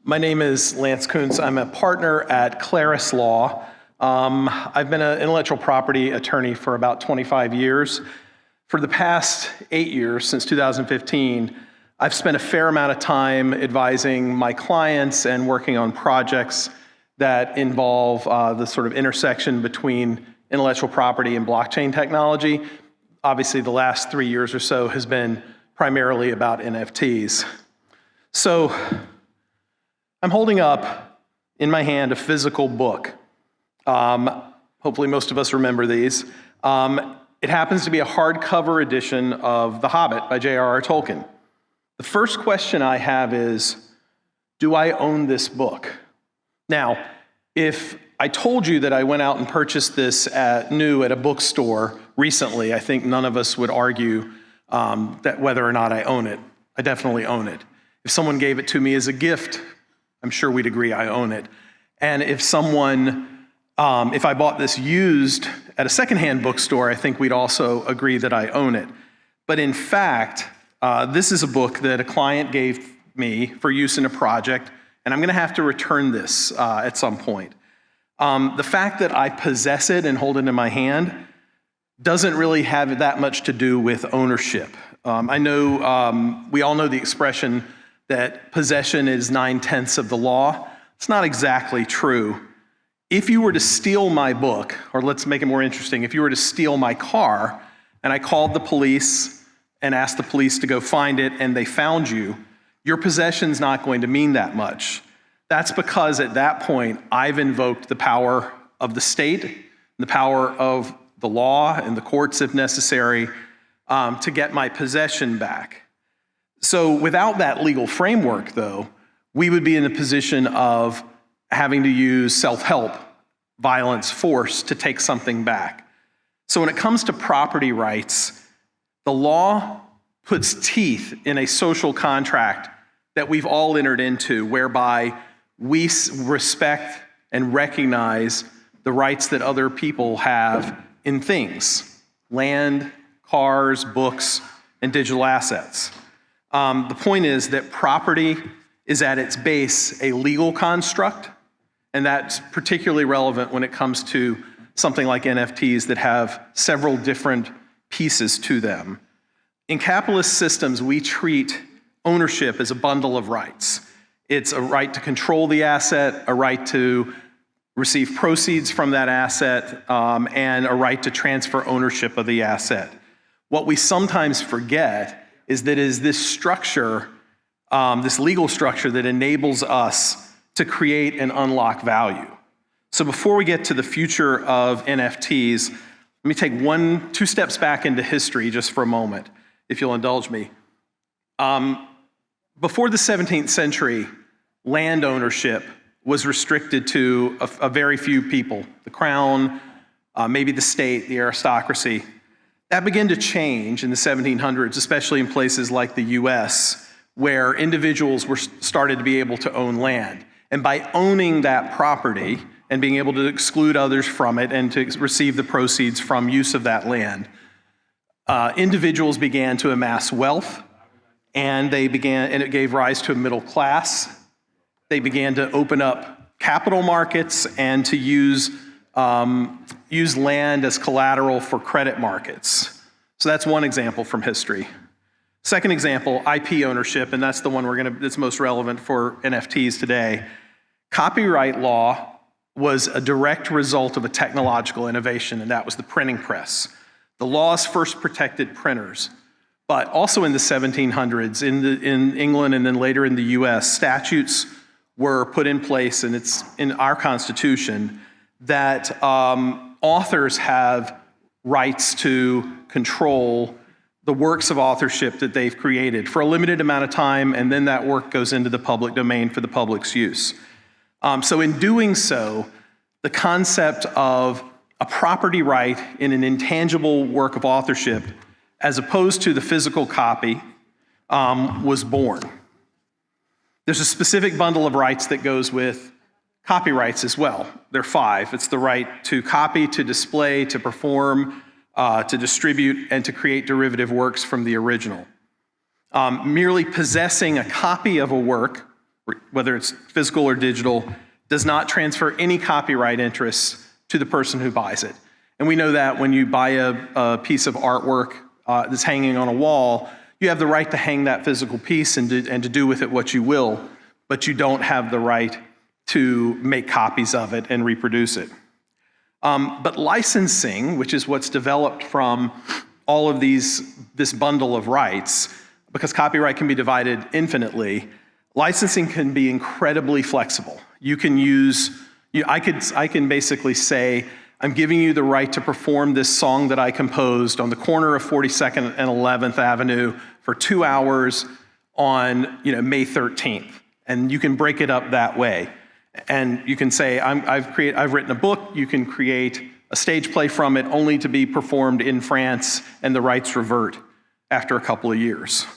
My name is Lance Koonce. I'm a partner at Claris Law. I've been an intellectual property attorney for about 25 years. For the past 8 years, since 2015, I've spent a fair amount of time advising my clients and working on projects that involve the sort of intersection between intellectual property and blockchain technology. Obviously, the last 3 years or so has been primarily about NFTs. So I'm holding up in my hand a physical book. Hopefully most of us remember these. It happens to be a hardcover edition of The Hobbit by J.R.R. Tolkien. The first question I have is, do I own this book? Now, if I told you that I went out and purchased this new at a bookstore recently, I think none of us would argue that whether or not I own it. I definitely own it. If someone gave it to me as a gift, I'm sure we'd agree I own it. And if if I bought this used at a secondhand bookstore, I think we'd also agree that I own it. But in fact, this is a book that a client gave me for use in a project, and I'm gonna have to return this at some point. The fact that I possess it and hold it in my hand doesn't really have that much to do with ownership. I know we all know the expression that possession is 9/10 of the law. It's not exactly true. If you were to steal my book, or let's make it more interesting, if you were to steal my car and I called the police and asked the police to go find it and they found you, your possession's not going to mean that much. That's because at that point, I've invoked the power of the state, the power of the law and the courts if necessary, to get my possession back. So without that legal framework, though, we would be in a position of having to use self-help, violence, force to take something back. So when it comes to property rights, the law puts teeth in a social contract that we've all entered into, whereby we respect and recognize the rights that other people have in things: land, cars, books, and digital assets. The point is that property is at its base a legal construct, and that's particularly relevant when it comes to something like NFTs that have several different pieces to them. In capitalist systems, we treat ownership as a bundle of rights. It's a right to control the asset, a right to receive proceeds from that asset, and a right to transfer ownership of the asset. What we sometimes forget is that it is this structure, this legal structure, that enables us to create and unlock value. So before we get to the future of NFTs, let me take 2 steps back into history just for a moment, if you'll indulge me. Before the 17th century, land ownership was restricted to a very few people: the crown, maybe the state, the aristocracy. That began to change in the 1700s, especially in places like the US, where individuals started to be able to own land. And by owning that property and being able to exclude others from it and to receive the proceeds from use of that land, individuals began to amass wealth, and it gave rise to a middle class. They began to open up capital markets and to use land as collateral for credit markets. So that's one example from history. Second example, IP ownership, and that's the one that's most relevant for NFTs today. Copyright law was a direct result of a technological innovation, and that was the printing press. The laws first protected printers, but also in the 1700s, in England and then later in the US, statutes were put in place, and it's in our Constitution, that authors have rights to control the works of authorship that they've created for a limited amount of time, and then that work goes into the public domain for the public's use. So in doing so, the concept of a property right in an intangible work of authorship, as opposed to the physical copy, was born. There's a specific bundle of rights that goes with copyrights as well. There are 5. It's the right to copy, to display, to perform, to distribute, and to create derivative works from the original. Merely possessing a copy of a work whether it's physical or digital, does not transfer any copyright interests to the person who buys it. And we know that when you buy a piece of artwork that's hanging on a wall, you have the right to hang that physical piece and to do with it what you will, but you don't have the right to make copies of it and reproduce it. But licensing, which is what's developed from all of this bundle of rights, because copyright can be divided infinitely, licensing can be incredibly flexible. You can I can basically say, I'm giving you the right to perform this song that I composed on the corner of 42nd and 11th Avenue for 2 hours on May 13th. And you can break it up that way. And you can say, I've written a book, you can create a stage play from it only to be performed in France, and the rights revert after a couple of years.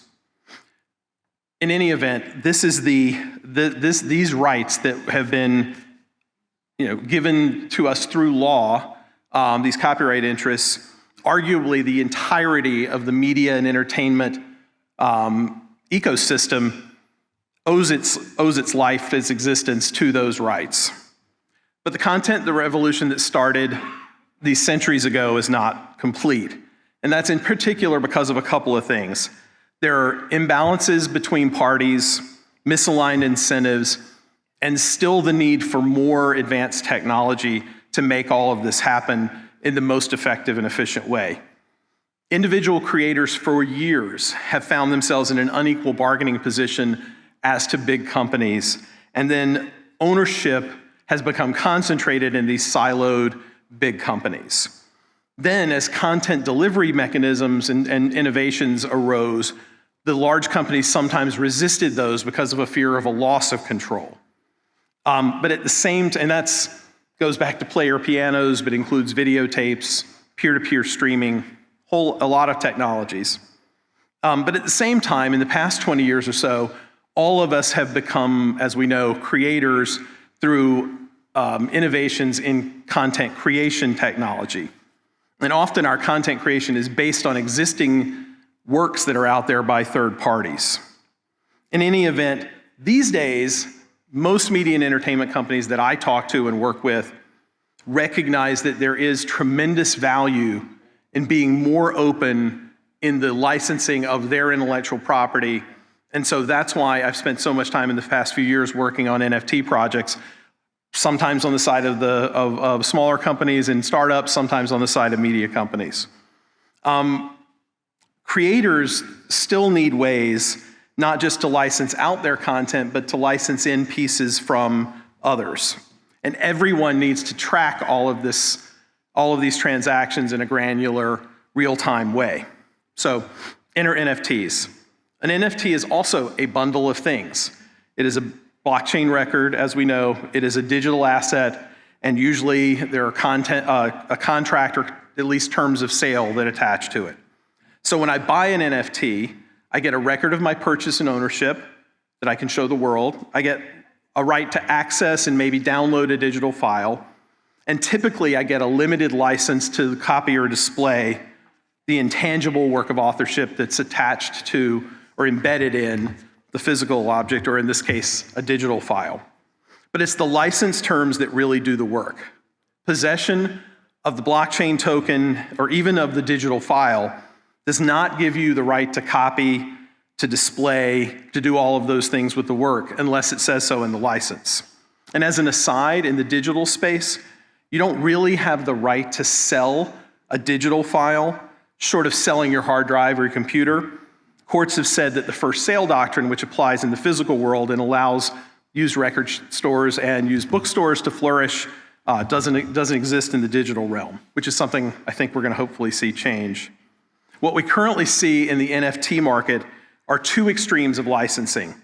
In any event, this is these rights that have been given to us through law, these copyright interests, arguably the entirety of the media and entertainment ecosystem owes its life, its existence to those rights. But the content, the revolution that started these centuries ago is not complete. And that's in particular because of a couple of things. There are imbalances between parties, misaligned incentives, and still the need for more advanced technology to make all of this happen in the most effective and efficient way. Individual creators for years have found themselves in an unequal bargaining position as to big companies, and then ownership has become concentrated in these siloed big companies. Then, as content delivery mechanisms and innovations arose, the large companies sometimes resisted those because of a fear of a loss of control. But at the same time, and that goes back to player pianos, but includes videotapes, peer-to-peer streaming, a lot of technologies. But at the same time, in the past 20 years or so, all of us have become, as we know, creators through innovations in content creation technology. And often our content creation is based on existing works that are out there by third parties. In any event, these days, most media and entertainment companies that I talk to and work with recognize that there is tremendous value in being more open in the licensing of their intellectual property. And so that's why I've spent so much time in the past few years working on NFT projects, sometimes on the side of smaller companies and startups, sometimes on the side of media companies. Creators still need ways not just to license out their content, but to license in pieces from others. And everyone needs to track all of these transactions in a granular, real-time way. So enter NFTs. An NFT is also a bundle of things. It is a blockchain record, as we know. It is a digital asset, and usually there are a contract or at least terms of sale that attach to it. So when I buy an NFT, I get a record of my purchase and ownership that I can show the world. I get a right to access and maybe download a digital file. And typically I get a limited license to copy or display the intangible work of authorship that's attached to or embedded in the physical object, or in this case, a digital file. But it's the license terms that really do the work. Possession of the blockchain token, or even of the digital file, does not give you the right to copy, to display, to do all of those things with the work, unless it says so in the license. And as an aside, in the digital space, you don't really have the right to sell a digital file, short of selling your hard drive or your computer. Courts have said that the first sale doctrine, which applies in the physical world and allows used record stores and used bookstores to flourish, doesn't exist in the digital realm, which is something I think we're going to hopefully see change. What we currently see in the NFT market are two extremes of licensing.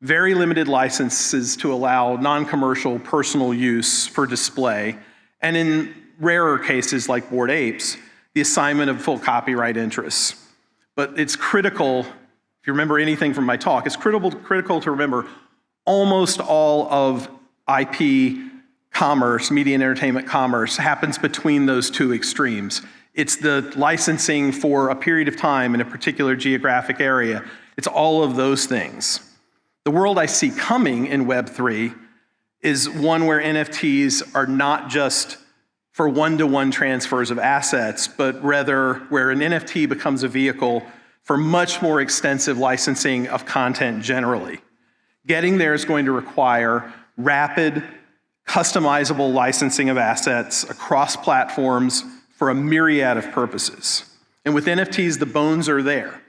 Very limited licenses to allow non-commercial personal use for display, and in rarer cases like Bored Apes, the assignment of full copyright interests. But it's critical, if you remember anything from my talk, it's critical to remember almost all of IP commerce, media and entertainment commerce, happens between those two extremes. It's the licensing for a period of time in a particular geographic area. It's all of those things. The world I see coming in Web3 is one where NFTs are not just for one-to-one transfers of assets, but rather where an NFT becomes a vehicle for much more extensive licensing of content generally. Getting there is going to require rapid, customizable licensing of assets across platforms for a myriad of purposes. And with NFTs, the bones are there.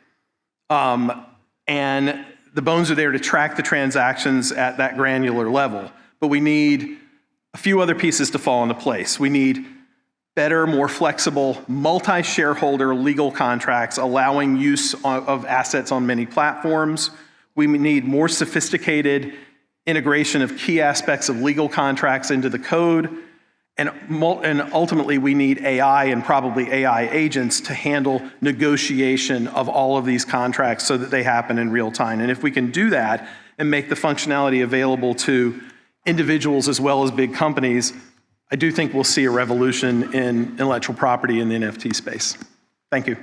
And the bones are there to track the transactions at that granular level. But we need a few other pieces to fall into place. We need better, more flexible, multi-shareholder legal contracts allowing use of assets on many platforms. We need more sophisticated integration of key aspects of legal contracts into the code. And ultimately, we need AI and probably AI agents to handle negotiation of all of these contracts so that they happen in real time. And if we can do that and make the functionality available to individuals as well as big companies, I do think we'll see a revolution in intellectual property in the NFT space. Thank you.